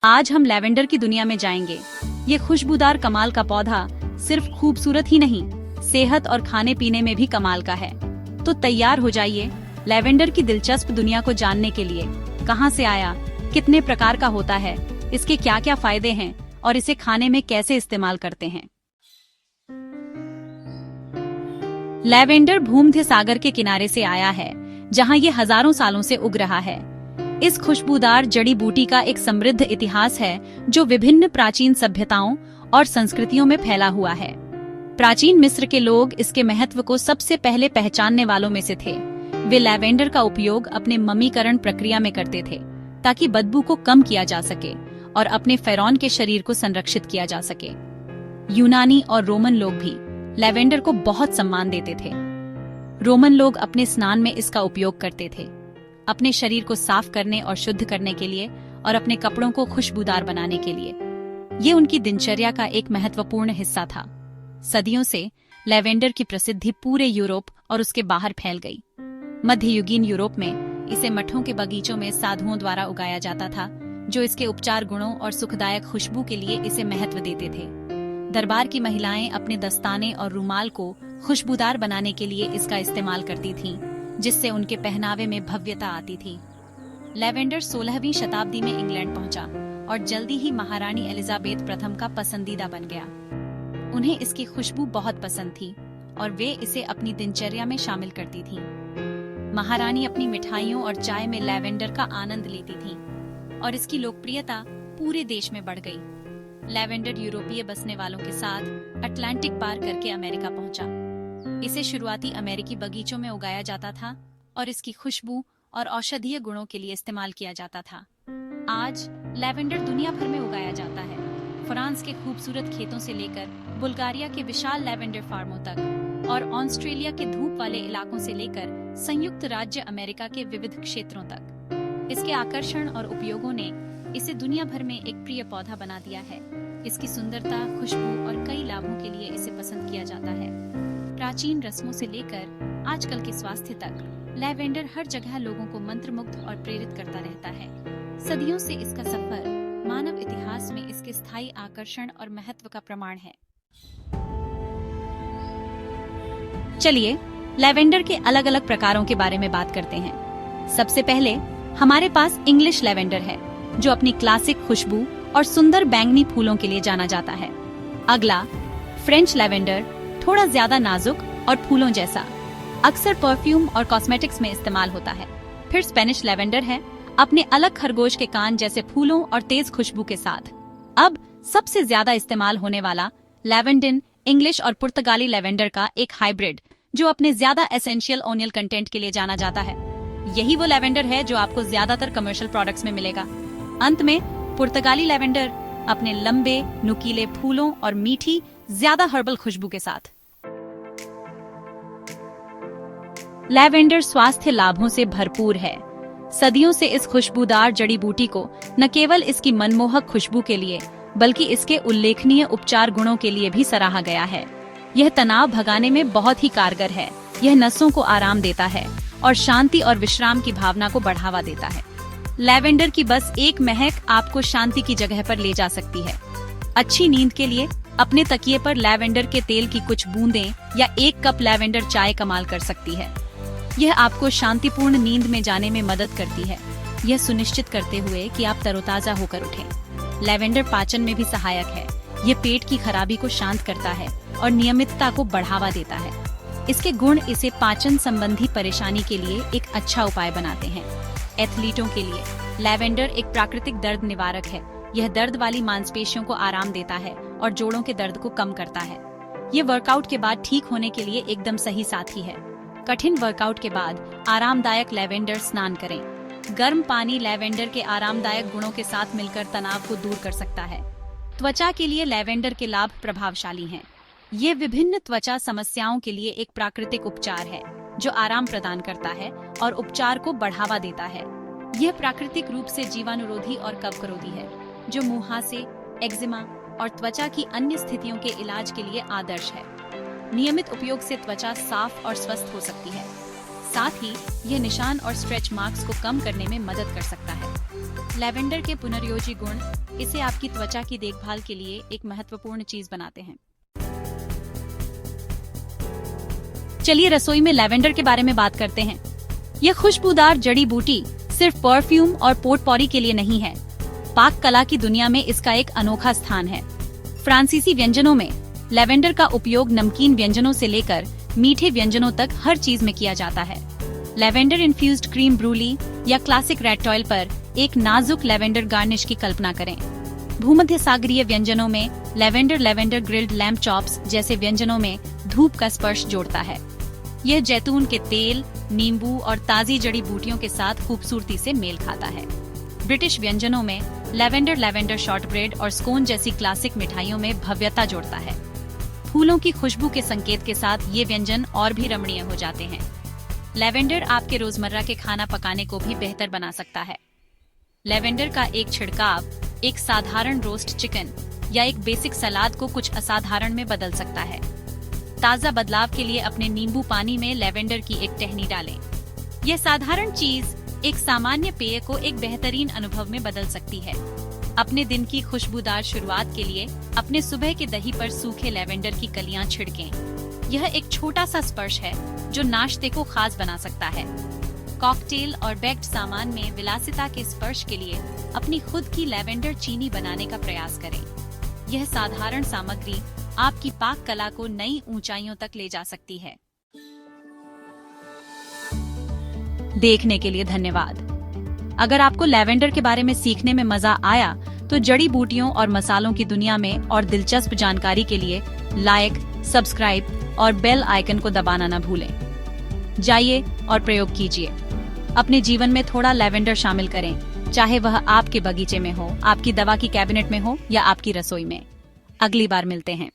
आज हम लैवेंडर की दुनिया में जाएंगे। ये खुशबूदार कमाल का पौधा सिर्फ खूबसूरत ही नहीं, सेहत और खाने पीने में भी कमाल का है। तो तैयार हो जाइए लैवेंडर की दिलचस्प दुनिया को जानने के लिए। कहाँ से आया, कितने प्रकार का होता है, इसके क्या क्या फायदे हैं और इसे खाने में कैसे इस्तेमाल करते हैं। लैवेंडर भूमध्य सागर के किनारे से आया है, जहाँ ये हजारों सालों से उग रहा है। इस खुशबूदार जड़ी बूटी का एक समृद्ध इतिहास है जो विभिन्न प्राचीन सभ्यताओं और संस्कृतियों में फैला हुआ है। प्राचीन मिस्र के लोग इसके महत्व को सबसे पहले पहचानने वालों में से थे। वे लैवेंडर का उपयोग अपने मम्मीकरण प्रक्रिया में करते थे ताकि बदबू को कम किया जा सके और अपने फेरौन के शरीर को संरक्षित किया जा सके। यूनानी और रोमन लोग भी लैवेंडर को बहुत सम्मान देते थे। रोमन लोग अपने स्नान में इसका उपयोग करते थे, अपने शरीर को साफ करने और शुद्ध करने के लिए और अपने कपड़ों को खुशबूदार बनाने के लिए। ये उनकी दिनचर्या का एक महत्वपूर्ण हिस्सा था। सदियों से लैवेंडर की प्रसिद्धि पूरे यूरोप और उसके बाहर फैल गई। मध्ययुगीन यूरोप में इसे मठों के बगीचों में साधुओं द्वारा उगाया जाता था, जो इसके उपचार गुणों और सुखदायक खुशबू के लिए इसे महत्व देते थे। दरबार की महिलाएं अपने दस्ताने और रुमाल को खुशबूदार बनाने के लिए इसका इस्तेमाल करती थीं, जिससे उनके पहनावे में भव्यता आती थी। लैवेंडर 16वीं शताब्दी में इंग्लैंड पहुंचा और जल्दी ही महारानी एलिजाबेथ प्रथम का पसंदीदा बन गया। उन्हें इसकी खुशबू बहुत पसंद थी और वे इसे अपनी दिनचर्या में शामिल करती थीं। महारानी अपनी मिठाइयों और चाय में लैवेंडर का आनंद लेती थीं और इसकी लोकप्रियता पूरे देश में बढ़ गई। लैवेंडर यूरोपीय बसने वालों के साथ अटलांटिक पार करके अमेरिका पहुंचा। इसे शुरुआती अमेरिकी बगीचों में उगाया जाता था और इसकी खुशबू और औषधीय गुणों के लिए इस्तेमाल किया जाता था। आज लैवेंडर दुनिया भर में उगाया जाता है। फ्रांस के खूबसूरत खेतों से लेकर बुल्गारिया के विशाल लैवेंडर फार्मों तक और ऑस्ट्रेलिया के धूप वाले इलाकों से लेकर संयुक्त राज्य अमेरिका के विविध क्षेत्रों तक इसके आकर्षण और उपयोगों ने इसे दुनिया भर में एक प्रिय पौधा बना दिया है। इसकी सुंदरता, खुशबू और कई लाभों के लिए इसे पसंद किया जाता है। प्राचीन रस्मों से लेकर आजकल के स्वास्थ्य तक लैवेंडर हर जगह लोगों को मंत्रमुग्ध और प्रेरित करता रहता है। सदियों से इसका सफर मानव इतिहास में इसके स्थायी आकर्षण और महत्व का प्रमाण है। चलिए लैवेंडर के अलग अलग प्रकारों के बारे में बात करते हैं। सबसे पहले हमारे पास इंग्लिश लैवेंडर है, जो अपनी क्लासिक खुशबू और सुंदर बैंगनी फूलों के लिए जाना जाता है। अगला फ्रेंच लैवेंडर, थोड़ा ज्यादा नाजुक और फूलों जैसा, अक्सर परफ्यूम और कॉस्मेटिक्स में इस्तेमाल होता है। फिर स्पेनिश लैवेंडर है, अपने अलग खरगोश के कान जैसे फूलों और तेज खुशबू के साथ। अब सबसे ज्यादा इस्तेमाल होने वाला लैवेंडिन, इंग्लिश और पुर्तगाली लैवेंडर का एक हाइब्रिड, जो अपने ज्यादा एसेंशियल ओनियल कंटेंट के लिए जाना जाता है। यही वो लैवेंडर है जो आपको ज्यादातर कमर्शियल प्रोडक्ट्स में मिलेगा। अंत में पुर्तगाली लैवेंडर अपने लंबे नुकीले फूलों और मीठी ज्यादा हर्बल खुशबू के साथ। लैवेंडर स्वास्थ्य लाभों से भरपूर है। सदियों से इस खुशबूदार जड़ी बूटी को न केवल इसकी मनमोहक खुशबू के लिए बल्कि इसके उल्लेखनीय उपचार गुणों के लिए भी सराहा गया है। यह तनाव भगाने में बहुत ही कारगर है। यह नसों को आराम देता है और शांति और विश्राम की भावना को बढ़ावा देता है। लैवेंडर की बस एक महक आपको शांति की जगह पर ले जा सकती है। अच्छी नींद के लिए अपने तकिए पर लैवेंडर के तेल की कुछ बूंदें या एक कप लैवेंडर चाय कमाल कर सकती है। यह आपको शांतिपूर्ण नींद में जाने में मदद करती है, यह सुनिश्चित करते हुए कि आप तरोताजा होकर उठें। लैवेंडर पाचन में भी सहायक है। यह पेट की खराबी को शांत करता है और नियमितता को बढ़ावा देता है। इसके गुण इसे पाचन संबंधी परेशानी के लिए एक अच्छा उपाय बनाते हैं। एथलीटों के लिए लैवेंडर एक प्राकृतिक दर्द निवारक है। यह दर्द वाली मांसपेशियों को आराम देता है और जोड़ों के दर्द को कम करता है। ये वर्कआउट के बाद ठीक होने के लिए एकदम सही साथी है। कठिन वर्कआउट के बाद आरामदायक लैवेंडर स्नान करें। गर्म पानी लैवेंडर के आरामदायक गुणों के साथ मिलकर तनाव को दूर कर सकता है। त्वचा के लिए लैवेंडर के लाभ प्रभावशाली हैं। ये विभिन्न त्वचा समस्याओं के लिए एक प्राकृतिक उपचार है, जो आराम प्रदान करता है और उपचार को बढ़ावा देता है। यह प्राकृतिक रूप से जीवाणुरोधी और कवकरोधी है, जो मुहासे, एक्जिमा और त्वचा की अन्य स्थितियों के इलाज के लिए आदर्श है। नियमित उपयोग से त्वचा साफ और स्वस्थ हो सकती है। साथ ही यह निशान और स्ट्रेच मार्क्स को कम करने में मदद कर सकता है। लैवेंडर के पुनर्योजी गुण इसे आपकी त्वचा की देखभाल के लिए एक महत्वपूर्ण चीज बनाते हैं। चलिए रसोई में लैवेंडर के बारे में बात करते हैं। यह खुशबूदार जड़ी बूटी सिर्फ परफ्यूम और पोटपॉरी के लिए नहीं है, पाक कला की दुनिया में इसका एक अनोखा स्थान है। फ्रांसीसी व्यंजनों में लैवेंडर का उपयोग नमकीन व्यंजनों से लेकर मीठे व्यंजनों तक हर चीज में किया जाता है। लैवेंडर इन्फ्यूज्ड क्रीम ब्रूली या क्लासिक रेड टॉयल पर एक नाजुक लैवेंडर गार्निश की कल्पना करें। भूमध्य सागरीय व्यंजनों में लैवेंडर ग्रिल्ड लैम्ब चॉप्स जैसे व्यंजनों में धूप का स्पर्श जोड़ता है। यह जैतून के तेल, नींबू और ताजी जड़ी बूटियों के साथ खूबसूरती से मेल खाता है। ब्रिटिश व्यंजनों में लैवेंडर शॉर्टब्रेड और स्कोन जैसी क्लासिक मिठाइयों में भव्यता जोड़ता है। फूलों की खुशबू के संकेत के साथ ये व्यंजन और भी रमणीय हो जाते हैं। लैवेंडर आपके रोजमर्रा के खाना पकाने को भी बेहतर बना सकता है। लैवेंडर का एक छिड़काव एक साधारण रोस्ट चिकन या एक बेसिक सलाद को कुछ असाधारण में बदल सकता है। ताजा बदलाव के लिए अपने नींबू पानी में लैवेंडर की एक टहनी डालें। यह साधारण चीज एक सामान्य पेय को एक बेहतरीन अनुभव में बदल सकती है। अपने दिन की खुशबूदार शुरुआत के लिए अपने सुबह के दही पर सूखे लैवेंडर की कलियां छिड़कें। यह एक छोटा सा स्पर्श है जो नाश्ते को खास बना सकता है। कॉकटेल और बेक्ड सामान में विलासिता के स्पर्श के लिए अपनी खुद की लैवेंडर चीनी बनाने का प्रयास करें। यह साधारण सामग्री आपकी पाक कला को नई ऊंचाइयों तक ले जा सकती है। देखने के लिए धन्यवाद। अगर आपको लैवेंडर के बारे में सीखने में मजा आया तो जड़ी बूटियों और मसालों की दुनिया में और दिलचस्प जानकारी के लिए लाइक, सब्सक्राइब और बेल आइकन को दबाना न भूलें। जाइए और प्रयोग कीजिए। अपने जीवन में थोड़ा लैवेंडर शामिल करें, चाहे वह आपके बगीचे में हो, आपकी दवा की कैबिनेट में हो या आपकी रसोई में। अगली बार मिलते हैं।